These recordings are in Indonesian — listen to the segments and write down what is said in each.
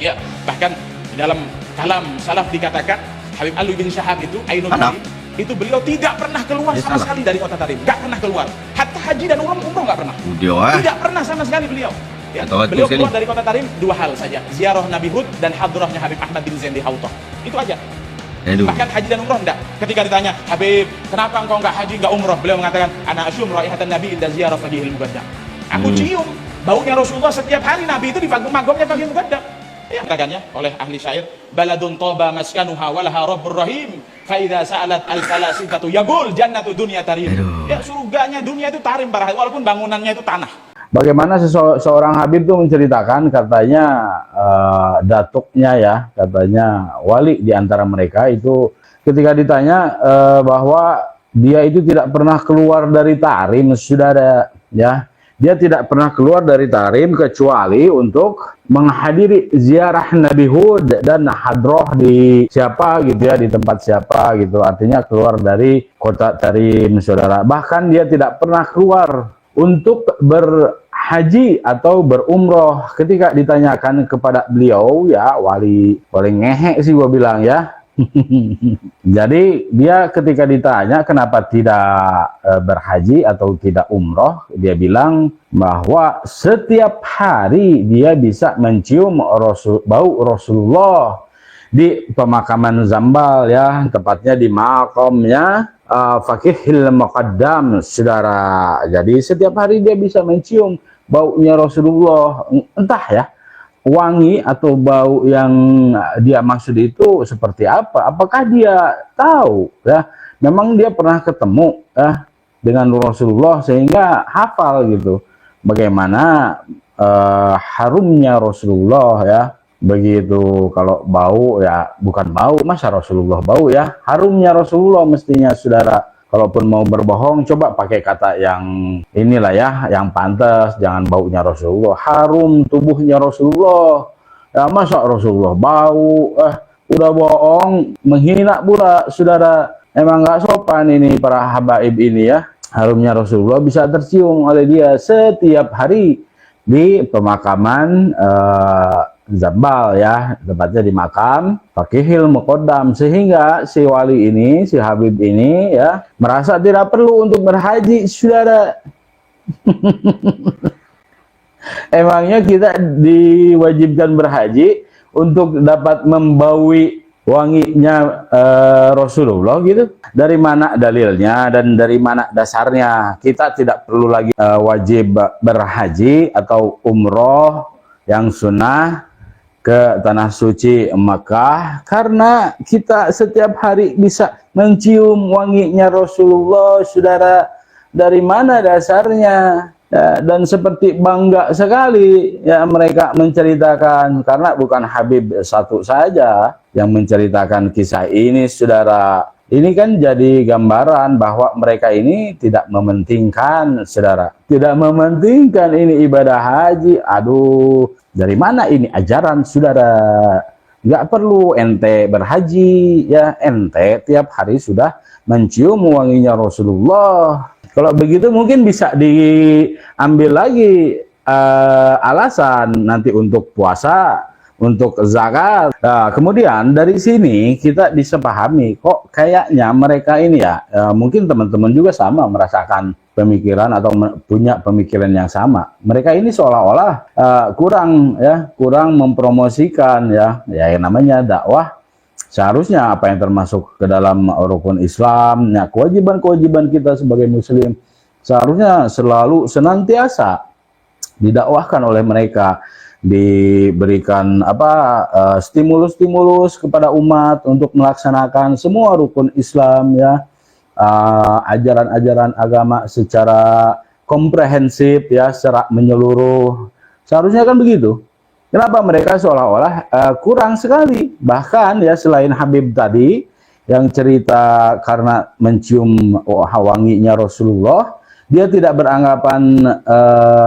Ya, bahkan di dalam kalam salaf dikatakan Habib Alwi bin Syahab itu Ainul Tarim, itu beliau tidak pernah keluar sama sekali dari kota Tarim, nggak pernah keluar. Hatta haji dan umroh nggak pernah. Tidak pernah sama sekali beliau. Ya, beliau keluar dari kota Tarim dua hal saja, ziarah Nabi Hud dan hadrahnya Habib Ahmad bin Zain di Hautah. Itu aja. Bahkan haji dan umroh enggak. Ketika ditanya, Habib, kenapa engkau enggak haji, enggak umroh? Beliau mengatakan, ana asyum raihatan Nabi inda ziarah Faqihil Muqaddam. Aku cium baunya Rasulullah setiap hari Nabi itu di magomnya Faqihil Muqaddam. Ya, katakannya oleh ahli syair, baladun toba maskanuha walaha rabbur rahim, fa idza sa'alat al-falasifatu yaqul jannatu dunya tarim. Ya, surganya dunia itu tarim para walaupun bangunannya itu tanah. Bagaimana seorang Habib itu menceritakan, katanya datuknya ya, katanya wali di antara mereka itu ketika ditanya bahwa dia itu tidak pernah keluar dari Tarim, saudara ya. Dia tidak pernah keluar dari Tarim kecuali untuk menghadiri ziarah Nabi Hud dan hadroh di siapa gitu ya, di tempat siapa gitu. Artinya keluar dari kota Tarim, saudara. Bahkan dia tidak pernah keluar untuk berhaji atau berumroh. Ketika ditanyakan kepada beliau ya, wali ngehe sih gua bilang ya. Jadi dia ketika ditanya kenapa tidak berhaji atau tidak umroh, dia bilang bahwa setiap hari dia bisa mencium bau Rasulullah di pemakaman Zambal ya, tepatnya di makamnya Faqihil Muqaddam, saudara. Jadi setiap hari dia bisa mencium baunya Rasulullah, entah ya wangi atau bau yang dia maksud itu seperti apa. Apakah dia tahu ya, memang dia pernah ketemu ya dengan Rasulullah sehingga hafal gitu bagaimana harumnya Rasulullah ya. Begitu. Kalau bau ya bukan bau, masa Rasulullah bau ya, harumnya Rasulullah mestinya, saudara. Kalaupun mau berbohong, coba pakai kata yang inilah ya, yang pantas, jangan baunya Rasulullah, harum tubuhnya Rasulullah. Ya masa Rasulullah bau, udah bohong, menghina pula, saudara. Emang nggak sopan ini para habaib ini ya. Harumnya Rasulullah bisa tercium oleh dia setiap hari di pemakaman Zambal ya, tepatnya di makam Faqihil Muqaddam, sehingga si wali ini, si Habib ini ya merasa tidak perlu untuk berhaji, saudara. Emangnya kita diwajibkan berhaji untuk dapat membaui wanginya Rasulullah gitu? Dari mana dalilnya dan dari mana dasarnya kita tidak perlu lagi wajib berhaji atau umroh yang sunnah ke tanah suci Makkah, karena kita setiap hari bisa mencium wanginya Rasulullah, saudara. Dari mana dasarnya? Ya, dan seperti bangga sekali ya mereka menceritakan, karena bukan Habib satu saja yang menceritakan kisah ini, saudara. Ini kan jadi gambaran bahwa mereka ini tidak mementingkan, saudara. Tidak mementingkan ini ibadah haji. Aduh, dari mana ini ajaran, saudara? Nggak perlu ente berhaji, ya ente tiap hari sudah mencium wanginya Rasulullah. Kalau begitu mungkin bisa diambil lagi alasan nanti untuk puasa, untuk zakat. Nah, kemudian dari sini kita bisa pahami kok kayaknya mereka ini ya, mungkin teman-teman juga sama merasakan pemikiran atau punya pemikiran yang sama. Mereka ini seolah-olah kurang mempromosikan ya yang namanya dakwah. Seharusnya apa yang termasuk ke dalam rukun Islam, ya kewajiban-kewajiban kita sebagai muslim seharusnya selalu senantiasa didakwahkan oleh mereka, diberikan stimulus-stimulus kepada umat untuk melaksanakan semua rukun Islam ya, ajaran-ajaran agama secara komprehensif ya, secara menyeluruh. Seharusnya kan begitu. Kenapa mereka seolah-olah kurang sekali? Bahkan ya selain Habib tadi yang cerita karena mencium wanginya Rasulullah, dia tidak beranggapan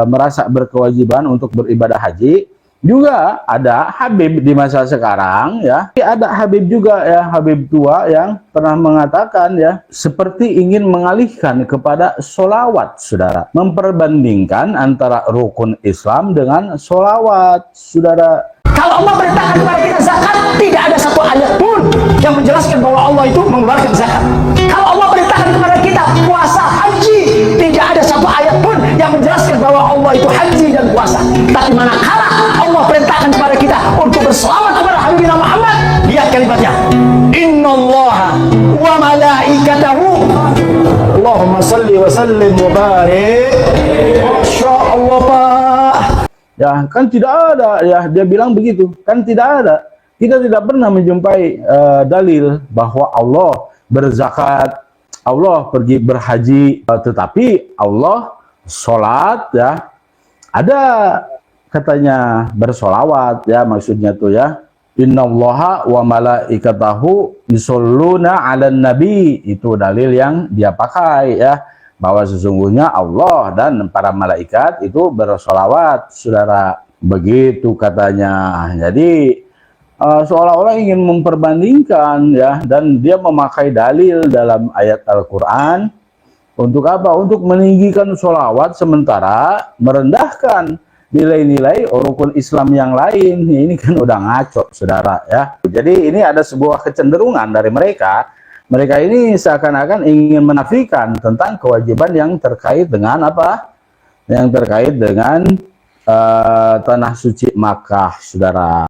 merasa berkewajiban untuk beribadah haji. Juga ada Habib di masa sekarang ya, ada Habib juga ya, Habib tua yang pernah mengatakan ya, seperti ingin mengalihkan kepada solawat, saudara, memperbandingkan antara rukun Islam dengan solawat, saudara. Kalau Allah perintahkan kepada kita zakat, tidak ada satu ayat pun yang menjelaskan bahwa Allah itu mengeluarkan zakat. Kalau Allah perintahkan kepada kita puasa haji, tidak ada satu ayat pun yang menjelaskan bahwa Allah itu haji dan puasa. Tapi manakala Allah perintahkan kepada kita untuk berselawat kepada Habibina Muhammad, lihat kalimatnya, innallaha wa malaikatahu, Allahumma salli wa sallim wa barik. Masya Allah, Pak. Ya, kan tidak ada, ya dia bilang begitu, kan tidak ada. Kita tidak pernah menjumpai dalil bahwa Allah berzakat, Allah pergi berhaji, tetapi Allah sholat, ya. Ada katanya bersolawat, ya, maksudnya tuh ya. Innallaha wa malaikatahu yusholluna 'alan nabi, itu dalil yang dia pakai, ya, bahwa sesungguhnya Allah dan para malaikat itu bersolawat, saudara, begitu katanya. Jadi seolah-olah ingin memperbandingkan, ya, dan dia memakai dalil dalam ayat Al-Quran untuk apa? Untuk meninggikan solawat sementara merendahkan nilai-nilai rukun Islam yang lain. Ini kan udah ngaco, saudara, ya. Jadi ini ada sebuah kecenderungan dari mereka. Mereka ini seakan-akan ingin menafikan tentang kewajiban yang terkait dengan apa? Yang terkait dengan tanah suci Makkah, saudara.